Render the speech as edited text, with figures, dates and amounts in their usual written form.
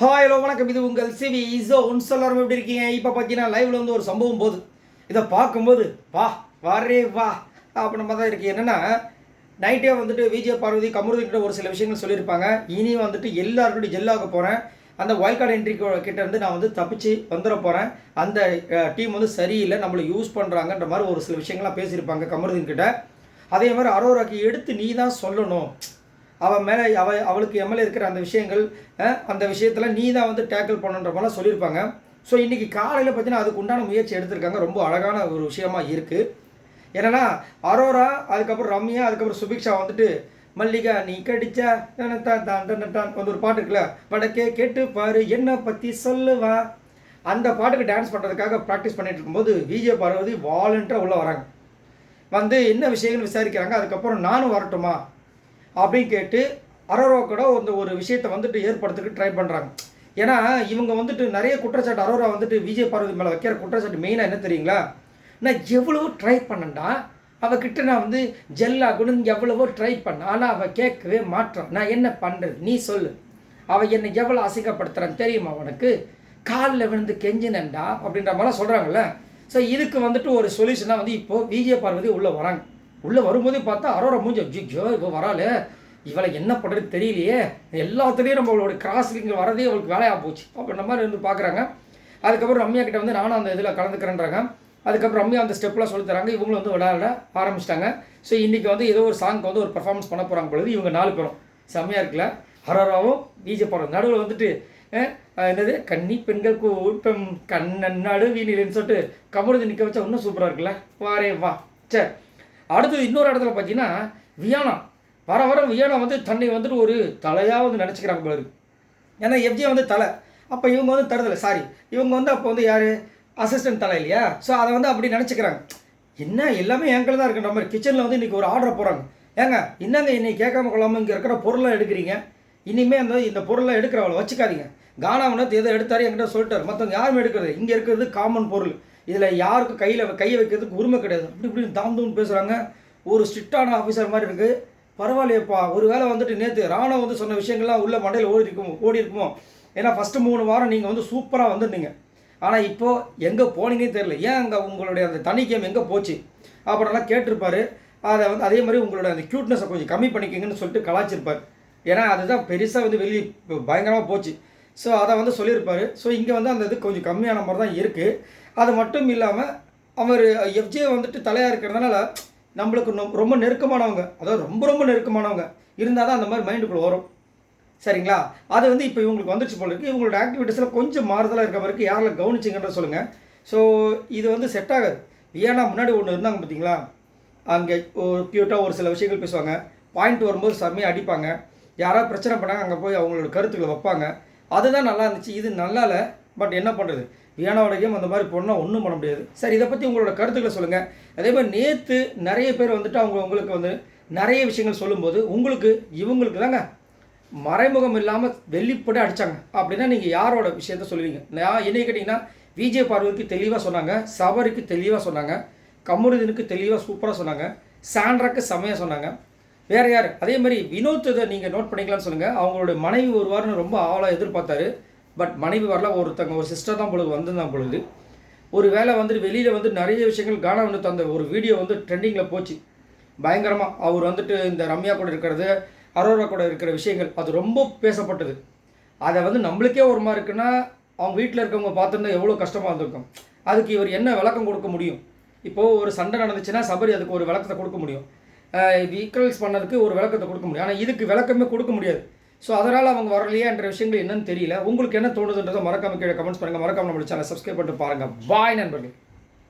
Hi hello வணக்கம். இது உங்கள் சிவி ஜோன்ஸ். எல்லாரும் எப்படி இருக்கீங்க? இப்போ பார்த்தீங்கன்னா லைவ்ல வந்து ஒரு சம்பவம் போகுது. இதை பார்க்கும்போது வா அப்படின்ற தான் இருக்குது. என்னென்னா நைட்டே வந்துட்டு விஜய் பார்வதி கமருதீன் ஒரு சில விஷயங்கள் சொல்லியிருப்பாங்க. இனி வந்துட்டு எல்லாருக்கிட்டையும் ஜெல்லாக போகிறேன், அந்த வைல்ட் கார்டு என்ட்ரி கிட்ட இருந்து நான் வந்து தப்பிச்சு வந்துட போகிறேன், அந்த டீம் வந்து சரியில்லை, நம்மளை யூஸ் பண்ணுறாங்கன்ற மாதிரி ஒரு சில விஷயங்கள்லாம் பேசியிருப்பாங்க கமருதீன் கிட்ட. அதே மாதிரி அரோராக்கு எடுத்து நீ தான் சொல்லணும், அவன் மேலே அவளுக்கு எம்எல்ஏ இருக்கிற அந்த விஷயங்கள், அந்த விஷயத்தில் நீ தான் வந்து டேக்கிள் பண்ணுன்ற மாதிரிலாம் சொல்லியிருப்பாங்க. ஸோ இன்றைக்கி காலையில் பார்த்தீங்கன்னா அதுக்கு உண்டான முயற்சி எடுத்திருக்காங்க. ரொம்ப அழகான ஒரு விஷயமா இருக்குது. என்னென்னா அரோரா, அதுக்கப்புறம் ரம்யா, அதுக்கப்புறம் சுபிக்ஷா வந்துட்டு மல்லிகா நீ கடிச்சா வந்து ஒரு பாட்டு இருக்குல்ல, வடக்கே கேட்டு பாரு என்ன பற்றி சொல்லுவா, அந்த பாட்டுக்கு டான்ஸ் பண்ணுறதுக்காக ப்ராக்டிஸ் பண்ணிட்டு இருக்கும்போது விஜய் பார்வதி வாலண்டியராக உள்ளே வராங்க. வந்து என்ன விஷயங்கள் விசாரிக்கிறாங்க. அதுக்கப்புறம் நானும் வரட்டுமா அப்படின்னு கேட்டு அரோரா கூட ஒரு விஷயத்தை வந்துட்டு ஏற்படுத்துறதுக்கு ட்ரை பண்ணுறாங்க. ஏன்னா இவங்க வந்துட்டு நிறைய குற்றச்சாட்டு அரோரா வந்துட்டு விஜய் பார்வதி மேலே வைக்கிற குற்றச்சாட்டு மெயினாக என்ன தெரியுங்களா, நான் எவ்வளவோ ட்ரை பண்ணேன்டா, அவகிட்ட நான் வந்து ஜெல்லாகணும்னு எவ்வளவோ ட்ரை பண்ணேன், ஆனால் அவள் கேட்கவே மாட்டான், நான் என்ன பண்ணுறது நீ சொல்லு, அவள் என்னை எவ்வளோ அசிங்கப்படுத்துறான்னு தெரியுமா உனக்கு, காலில் விழுந்து கெஞ்சினண்டா அப்படின்ற மாதிரிலாம் சொல்கிறாங்கல்ல. ஸோ இதுக்கு வந்துட்டு ஒரு சொல்யூஷனாக வந்து இப்போது விஜய் பார்வதி உள்ளே வராங்க. உள்ளே வரும்போதே பார்த்தா அரோரா மூஞ்சி ஜிஜோ இப்போ வரால, இவளை என்ன பண்ணுறது தெரியலையே, எல்லாத்துலேயும் நம்மளோட கிராஸ்லிங்க வரதே அவளுக்கு வேலையாக போச்சு அப்படின்ற மாதிரி வந்து பார்க்குறாங்க. அதுக்கப்புறம் ரம்யா கிட்ட வந்து நானும் அந்த இதில் கலந்துக்கிறேன்றாங்க. அதுக்கப்புறம் ரம்யா அந்த ஸ்டெப்லாம் சொல்லி தராங்க. இவங்களும் வந்து விளையாட ஆரம்பிச்சிட்டாங்க. ஸோ இன்றைக்கி வந்து ஏதோ ஒரு சாங்க்கு வந்து ஒரு பர்ஃபார்மன்ஸ் பண்ண போகிறாங்க பொழுது இவங்க 4 பேரும் செம்மையாக இருக்குல்ல. அரோராவும் விஜய் பார்வதி நடுவில் வந்துட்டு என்னது கன்னி பெண்கள் கூட்டம் கண்ணன் நடுவீனில்னு சொல்லிட்டு கமருதீன் நிற்க வச்சா இன்னும் சூப்பராக இருக்குல்ல. வா சரி. அடுத்தது இன்னொரு இடத்துல பார்த்தீங்கன்னா வியானா வர வியானா வந்து தன்னை வந்துட்டு ஒரு தலையாக வந்து நினச்சிக்கிறாங்க போல இருக்கு. ஏன்னா எஃப்ஜே வந்து தலை, அப்போ இவங்க வந்து தருதலை, சாரி இவங்க வந்து அப்போ வந்து யார் அசிஸ்டன்ட் தலை இல்லையா. ஸோ அதை வந்து அப்படி நினச்சிக்கிறாங்க. என்ன எல்லாமே என்கிட்ட தான் இருக்குன்ற மாதிரி கிச்சனில் வந்து இன்றைக்கி ஒரு ஆர்டரை போகிறாங்க. ஏங்க என்னங்க இன்னைக்கு கேட்காம கொள்ளாமல் இங்கே இருக்கிற பொருளை எடுக்கிறீங்க, இனிமேல் இந்த பொருளை எடுக்கிறவளை வச்சுக்காதீங்க, கானாவனத்து எதை எடுத்தாரு என்கிட்ட சொல்லிட்டார், மற்றவங்க யாருமே எடுக்கிறது, இங்கே இருக்கிறது காமன் பொருள், இதில் யாருக்கும் கையை வைக்கிறதுக்கு உரிமை கிடையாது அப்படி இப்படின்னு தாம்தூன்னு பேசுகிறாங்க. ஒரு ஸ்ட்ரிக்டான ஆஃபீஸர் மாதிரி இருக்குது. பரவாயில்லையப்பா, ஒரு வேளை வந்துட்டு நேற்று ராணுவ வந்து சொன்ன விஷயங்கள்லாம் உள்ள மண்டையில் ஓடி இருக்குமோ. ஏன்னா ஃபஸ்ட்டு 3 வாரம் நீங்கள் வந்து சூப்பராக வந்துருந்தீங்க, ஆனால் இப்போது எங்கே போனீங்கன்னு தெரியல, ஏன் அங்கே உங்களுடைய அந்த தனிக்கம் எங்கே போச்சு அப்படின்லாம் கேட்டிருப்பார். அதை வந்து அதே மாதிரி உங்களோட அந்த க்யூட்னஸை கொஞ்சம் கம்மி பண்ணிக்கிங்கன்னு சொல்லிட்டு கலாச்சிருப்பார். ஏன்னா அதுதான் பெருசாக வந்து வெளியே பயங்கரமாக போச்சு. ஸோ அதை வந்து சொல்லியிருப்பார். ஸோ இங்கே வந்து அந்த இது கொஞ்சம் கம்மியான மாதிரி தான் இருக்குது. அது மட்டும் இல்லாமல் அவர் எஃப்ஜே வந்துட்டு தலையாக இருக்கிறதுனால நம்மளுக்கு ரொம்ப நெருக்கமானவங்க, அதாவது ரொம்ப நெருக்கமானவங்க இருந்தால் தான் அந்த மாதிரி மைண்டுக்குள்ளே வரும். சரிங்களா? அது வந்து இப்போ இவங்களுக்கு வந்துடுச்சு போல இருக்குது. இவங்களோட ஆக்டிவிட்டீஸில் கொஞ்சம் மாறுதலாக இருக்க மாதிரி யாரில் கவனிச்சிங்கன்ற சொல்லுங்கள். ஸோ இது வந்து செட் ஆகாது. ஏன்னா முன்னாடி ஒன்று இருந்தாங்க பார்த்தீங்களா, அங்கே ஒரு க்யூட்டாக ஒரு சில விஷயங்கள் பேசுவாங்க, பாயிண்ட் வரும்போது செம்மையாக அடிப்பாங்க, யாராவது பிரச்சனை பண்ணாங்க அங்கே போய் அவங்களோட கருத்துக்களை வைப்பாங்க. அதுதான் நல்லா இருந்துச்சு. இது நல்லா இல்லை. பட் என்ன பண்ணுறது, வியானாவோட கேம் அந்த மாதிரி போனால் ஒன்றும் பண்ண முடியாது. சரி, இதை பற்றி உங்களோட கருத்துக்களை சொல்லுங்கள். அதே மாதிரி நேற்று நிறைய பேர் வந்துட்டு உங்களுக்கு வந்து நிறைய விஷயங்கள் சொல்லும்போது இவங்களுக்கு தாங்க மறைமுகம் இல்லாமல் வெளிப்பட அடித்தாங்க அப்படின்னா நீங்கள் யாரோட விஷயத்த சொல்லுவீங்க? நான் என்னை கேட்டிங்கன்னா விஜய் பார்வதிக்கு தெளிவாக சொன்னாங்க, சபரிக்கு தெளிவாக சொன்னாங்க, கமருதீனுக்கு தெளிவாக சூப்பராக சொன்னாங்க, சாண்ட்ராக்கு செம்மையாக சொன்னாங்க. வேறு யார்? அதே மாதிரி வினோத் இதை நீங்கள் நோட் பண்ணிக்கலான்னு சொல்லுங்கள். அவங்களுடைய மனைவி ஒரு வாரம் ரொம்ப ஆவலாக எதிர்பார்த்தாரு. பட் மனைவி வரல, ஒரு சிஸ்டர் தான் பொழுது வந்திருந்தான் பொழுது. ஒரு வேளை வந்துட்டு வெளியில் வந்து நிறைய விஷயங்கள் கானா வந்து தந்த ஒரு வீடியோ வந்து ட்ரெண்டிங்கில் போச்சு பயங்கரமாக. அவர் வந்துட்டு இந்த ரம்யா கூட இருக்கிறது, அரோரா கூட இருக்கிற விஷயங்கள் அது ரொம்ப பேசப்பட்டது. அதை வந்து நம்மளுக்கே ஒரு மாதிரி இருக்குன்னா அவங்க வீட்டில் இருக்கவங்க பார்த்துருந்தா எவ்வளோ கஷ்டமாக இருந்திருக்கும். அதுக்கு இவர் என்ன விளக்கம் கொடுக்க முடியும்? இப்போது ஒரு சண்டை நடந்துச்சுன்னா சபரி அதுக்கு ஒரு விளக்கத்தை கொடுக்க முடியும், ஈக்குவல்ஸ் பண்ணதுக்கு ஒரு விளக்கத்தை கொடுக்க முடியும். ஆனால் இதுக்கு விளக்கமே கொடுக்க முடியாது. ஸோ அதனால் அவங்க வரலையா என்ற விஷயங்கள் என்னன்னு தெரியல. உங்களுக்கு என்ன தோணுதுன்றதை மறக்காம கீழே கமெண்ட்ஸ் பண்ணுங்கள். மறக்காம நம்ம சேனலை சப்ஸ்கிரைப் பண்ணிட்டு பாருங்கள். பாய் நண்பர்கள்.